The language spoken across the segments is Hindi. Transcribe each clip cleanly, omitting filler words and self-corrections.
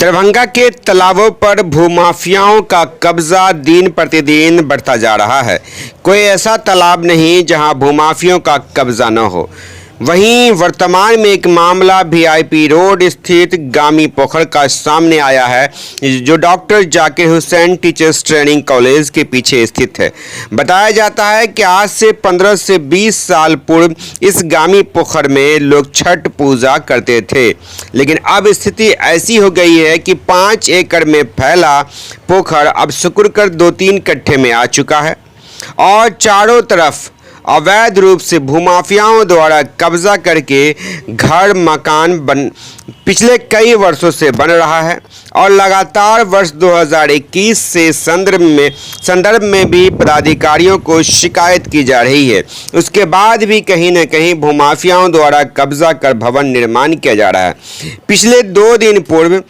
दरभंगा के तालाबों पर भूमाफियाओं का कब्जा दिन प्रतिदिन बढ़ता जा रहा है। कोई ऐसा तालाब नहीं जहां भूमाफियों का कब्जा न हो। वहीं वर्तमान में एक मामला वीआईपी रोड स्थित गामी पोखर का सामने आया है, जो doctor Zakir Hussain teachers training college के पीछे स्थित है। बताया जाता है कि आज से 15 से 20 साल पूर्व इस गामी पोखर में लोग छठ पूजा करते थे, लेकिन अब स्थिति ऐसी हो गई है कि 5 एकड़ में फैला पोखर अब सिकुड़कर 2-3 कट्ठे में आ चुका है और चारों तरफ अवैध रूप से भूमाफियाओं द्वारा कब्जा करके घर मकान पिछले कई वर्षों से बन रहा है और लगातार वर्ष 2021 से संदर्भ में भी पदाधिकारियों को शिकायत की जा रही है। उसके बाद भी कहीं न कहीं भूमाफियाओं द्वारा कब्जा कर भवन निर्माण किया जा रहा है। पिछले 2 दिन पूर्व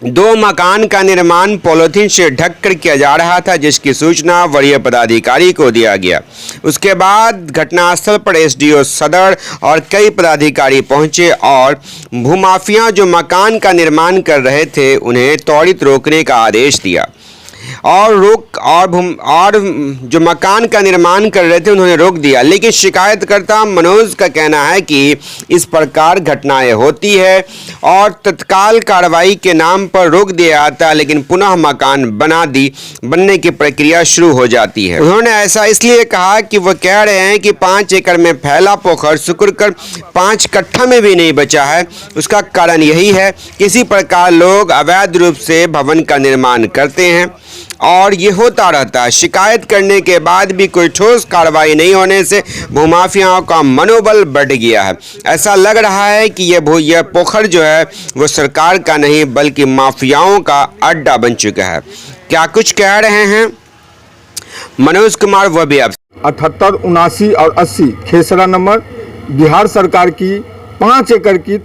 2 मकान का निर्माण पॉलीथीन से ढककर किया जा रहा था, जिसकी सूचना वरीय पदाधिकारी को दिया गया। उसके बाद घटनास्थल पर एसडीओ सदर और कई पदाधिकारी पहुंचे और भूमाफिया जो मकान का निर्माण कर रहे थे उन्हें त्वरित रोकने का आदेश दिया और जो मकान का निर्माण कर रहे थे उन्होंने रोक दिया। लेकिन शिकायतकर्ता मनोज का कहना है कि इस प्रकार घटनाएं होती है और तत्काल कार्रवाई के नाम पर रोक दिया जाता है, लेकिन पुनः मकान बनने की प्रक्रिया शुरू हो जाती है। उन्होंने ऐसा इसलिए कहा कि वह कह रहे हैं कि 5 एकड़ में फैला पोखर सिकुड़कर 5 कट्ठा में भी नहीं बचा है। उसका कारण यही है, किसी प्रकार लोग अवैध रूप से भवन का निर्माण करते हैं और ये होता रहता है। शिकायत करने के बाद भी कोई ठोस कार्रवाई नहीं होने से भूमाफियाओं का मनोबल बढ़ गया है। ऐसा लग रहा है कि यह पोखर जो है वो सरकार का नहीं बल्कि माफियाओं का अड्डा बन चुका है। क्या कुछ कह रहे हैं मनोज कुमार, वह भी आप। 78, 79 और 80 खेसरा नंबर बिहार सरकार की 5 एकड़ की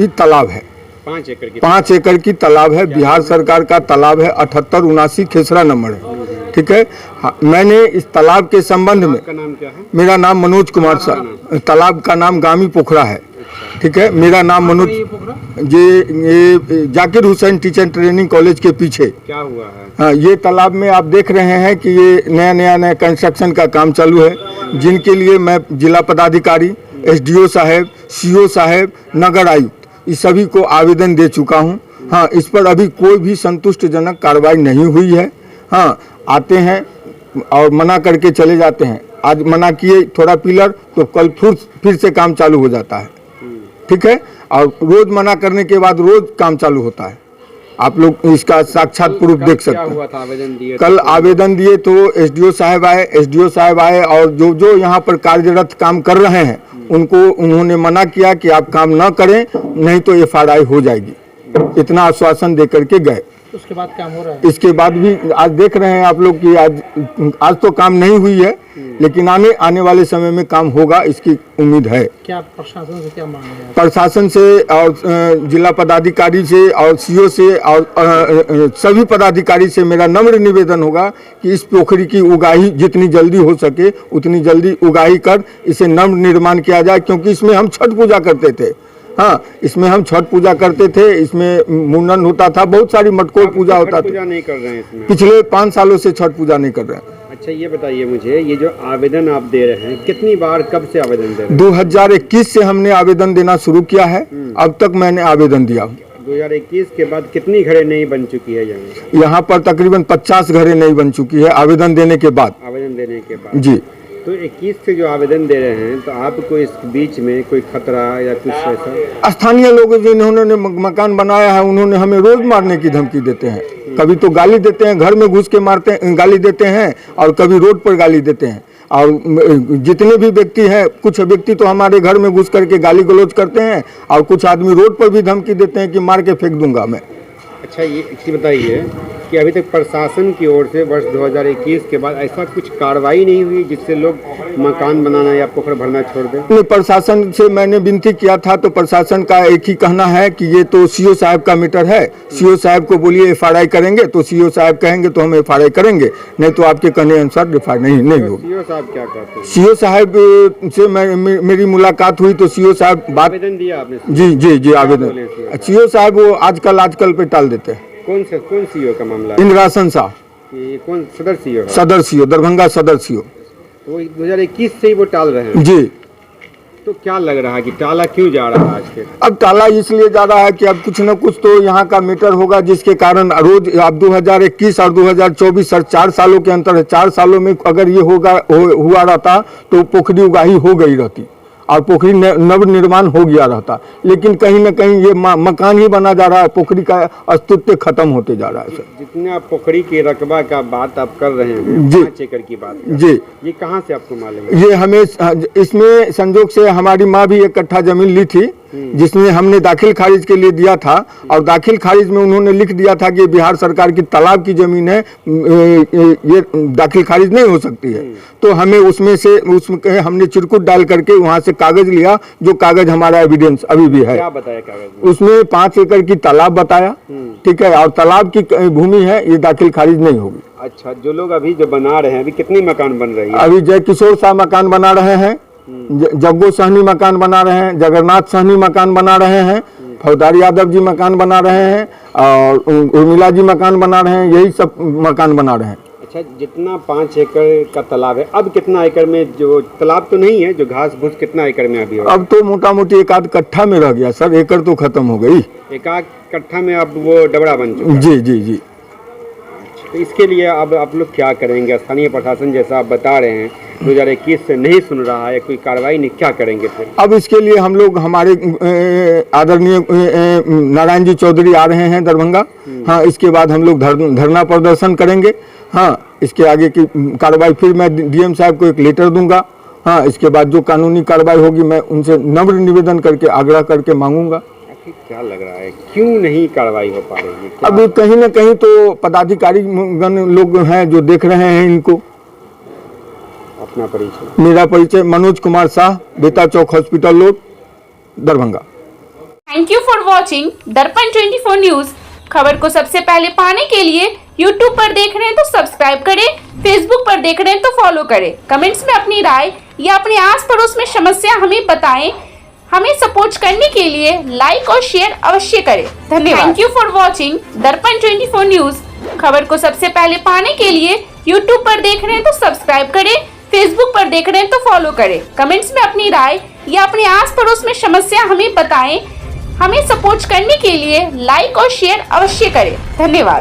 तालाब है। 5 एकड़ की तालाब है, बिहार सरकार का तालाब है। 78, 79 खेसरा नंबर है, ठीक है। मैंने इस तालाब के संबंध में, का नाम क्या है? मेरा नाम मनोज कुमार साहब। तालाब का नाम गामी पोखरा है, ठीक है। मेरा नाम मनोज, ये Zakir Hussain teacher training college के पीछे क्या हुआ है? हाँ, ये तालाब में आप देख रहे हैं कि ये नया कंस्ट्रक्शन का काम चालू है, जिनके लिए मैं जिला पदाधिकारी, एसडीओ साहब, सीओ साहब, नगर आयुक्त इस सभी को आवेदन दे चुका हूं। हाँ, इस पर अभी कोई भी संतुष्टिजनक कार्रवाई नहीं हुई है। हाँ, आते हैं और मना करके चले जाते हैं। आज मना किए थोड़ा पिलर, तो कल फिर से काम चालू हो जाता है, ठीक है। और रोज मना करने के बाद रोज काम चालू होता है। आप लोग इसका साक्षात प्रूफ देख सकते हैं। कल आवेदन दिए तो एसडीओ साहब आए और जो यहाँ पर कार्यरत काम कर रहे हैं उन्होंने मना किया कि आप काम ना करें, नहीं तो एफआरआई हो जाएगी। इतना आश्वासन दे करके गए। उसके बाद काम हो रहा है। इसके बाद भी आज देख रहे हैं आप लोग कि आज तो काम नहीं हुई है, लेकिन आने वाले समय में काम होगा, इसकी उम्मीद है। क्या प्रशासन से क्या मांग रहे हैं? प्रशासन से और जिला पदाधिकारी से और सीओ से और सभी पदाधिकारी से मेरा नम्र निवेदन होगा कि इस पोखरी की उगाही जितनी जल्दी हो सके उतनी जल्दी उगाही कर इसे नम्र निर्माण किया जाए, क्योंकि इसमें हम छठ पूजा करते थे। हाँ, इसमें हम छठ पूजा करते थे, इसमें मुंडन होता था, बहुत सारी मटकोर पूजा होता था। पूजा नहीं कर रहे हैं इसमें? पिछले 5 सालों से छठ पूजा नहीं कर रहे हैं। अच्छा, ये बताइए मुझे, ये जो आवेदन आप दे रहे हैं कितनी बार, कब से आवेदन दे रहे हैं? 2021 से हमने आवेदन देना शुरू किया है। अब तक मैंने आवेदन दिया। 2021 के बाद कितनी घरें नहीं बन चुकी है यहाँ पर? तकरीबन 50 घरें नहीं बन चुकी है आवेदन देने के बाद। जी। तो 21 से जो आवेदन दे रहे हैं, तो आपको इस बीच में कोई खतरा या कुछ ऐसा? स्थानीय लोग जिन्होंने मकान बनाया है उन्होंने हमें रोज मारने की धमकी देते हैं। कभी तो गाली देते हैं, घर में घुस के गाली देते हैं, और कभी रोड पर गाली देते हैं। और जितने भी व्यक्ति हैं, कुछ व्यक्ति तो हमारे घर में घुस करके गाली गलौज करते हैं और कुछ आदमी रोड पर भी धमकी देते हैं कि मार के फेंक दूंगा मैं। अच्छा, ये बताइए कि अभी तक प्रशासन की ओर से वर्ष 2021 के बाद ऐसा कुछ कार्रवाई नहीं हुई जिससे लोग मकान बनाना या पोखर भरना छोड़ दें? नहीं, प्रशासन से मैंने विनती किया था तो प्रशासन का एक ही कहना है कि ये तो सीओ साहब का मैटर है, सीओ साहब को बोलिए एफआरआई करेंगे, तो सीओ साहब कहेंगे तो हम एफआरआई करेंगे, नहीं तो आपके कहने अनुसार एफआरआई नहीं होगी। सीओ साहब क्या कहते हैं? सीओ साहब से मेरी मुलाकात हुई तो सीओ साहब बात आवेदन दिया आपने? जी आवेदन। सीओ साहब वो आजकल पे टाल देते हैं। कौन सीओ का मामला है? इंद्रासन शाह, ये कौन सदर सीओ है? सदर सीओ, दरभंगा सदर सीओ। तो 2021 से ही वो टाल रहे हैं? जी। तो क्या लग रहा है कि टाला क्यों जा रहा है आज के? अब टाला इसलिए जा रहा है कि अब कुछ न कुछ तो यहाँ का मीटर होगा जिसके कारण रोज अब 2021 और 2024 सर 4 सालों के अंतर है। 4 सालों में अगर ये हुआ रहता तो पोखरी उगाही हो गई रहती और पोखरी नव निर्माण हो गया रहता, लेकिन कहीं न कहीं ये मकान ही बना जा रहा है, पोखरी का अस्तित्व खत्म होते जा रहा है सर। जितना पोखरी के रकबा का बात आप कर रहे हैं, जी, 5 एकड़ की बात जी, ये कहाँ से आपको मालूम है? ये हमें इसमें संजोग से हमारी माँ भी 1 कट्ठा जमीन ली थी जिसमें हमने दाखिल खारिज के लिए दिया था और दाखिल खारिज में उन्होंने लिख दिया था कि बिहार सरकार की तालाब की जमीन है, ये दाखिल खारिज नहीं हो सकती है। तो हमें उसमें हमने चिरकुट डाल करके वहाँ से कागज लिया, जो कागज हमारा एविडेंस अभी भी है। क्या बताया कागज में? उसमें 5 एकड़ की तालाब बताया, ठीक है, और तालाब की भूमि है, ये दाखिल खारिज नहीं होगी। अच्छा, जो लोग अभी जो बना रहे हैं, अभी कितने मकान बन रही है? अभी जय किशोर शाह मकान बना रहे हैं, जग्गो सहनी मकान बना रहे हैं, जगन्नाथ सहनी मकान बना रहे हैं, फौजदार यादव जी मकान बना रहे हैं और उर्मिला जी मकान बना रहे हैं, यही सब मकान बना रहे हैं। अच्छा, जितना 5 एकड़ का तालाब है, अब कितना एकड़ में, जो तालाब तो नहीं है, जो घास फूस कितना एकड़ में अभी होगा? अब तो मोटा मोटी 1 कट्ठा में रह गया सर, एकड़ तो खत्म हो गई। 1 कट्ठा में अब वो डबरा बन चुका है? जी। तो इसके लिए अब आप लोग क्या करेंगे? स्थानीय प्रशासन जैसा आप बता रहे हैं 2021 से नहीं सुन रहा है, कोई कार्रवाई नहीं, क्या करेंगे फिर? अब इसके लिए हम लोग हमारे आदरणीय नारायण जी चौधरी आ रहे हैं दरभंगा, हाँ, इसके बाद हम लोग धरना प्रदर्शन करेंगे। हाँ, इसके आगे की कार्रवाई फिर मैं डीएम साहब को एक लेटर दूंगा। हाँ, इसके बाद जो कानूनी कार्रवाई होगी मैं उनसे नम्र निवेदन करके आग्रह करके मांगूंगा। क्या लग रहा है, क्यों नहीं कार्रवाई हो पा रही है? अभी कहीं न कहीं तो पदाधिकारी गण लोग हैं जो देख रहे हैं इनको। अपना परिचय? मेरा परिचय Manoj Kumar Shah, Beta Chowk hospital road, Darbhanga. Thank you for watching Darpan 24 news. खबर को सबसे पहले पाने के लिए यूट्यूब पर देख रहे हैं तो सब्सक्राइब करें, फेसबुक पर देख रहे हैं तो फॉलो करें। कमेंट्स में अपनी राय या अपने आस पड़ोस में समस्या हमें बताएं। हमें सपोर्ट करने के लिए लाइक और शेयर अवश्य करें। धन्यवाद। Thank you for watching Darpan 24 news. खबर को सबसे पहले पाने के लिए यूट्यूब पर देख रहे हैं तो सब्सक्राइब करें, फेसबुक पर देख रहे हैं तो फॉलो करें। कमेंट्स में अपनी राय या अपने आस पड़ोस में समस्या हमें बताएं। हमें सपोर्ट करने के लिए लाइक और शेयर अवश्य करें। धन्यवाद।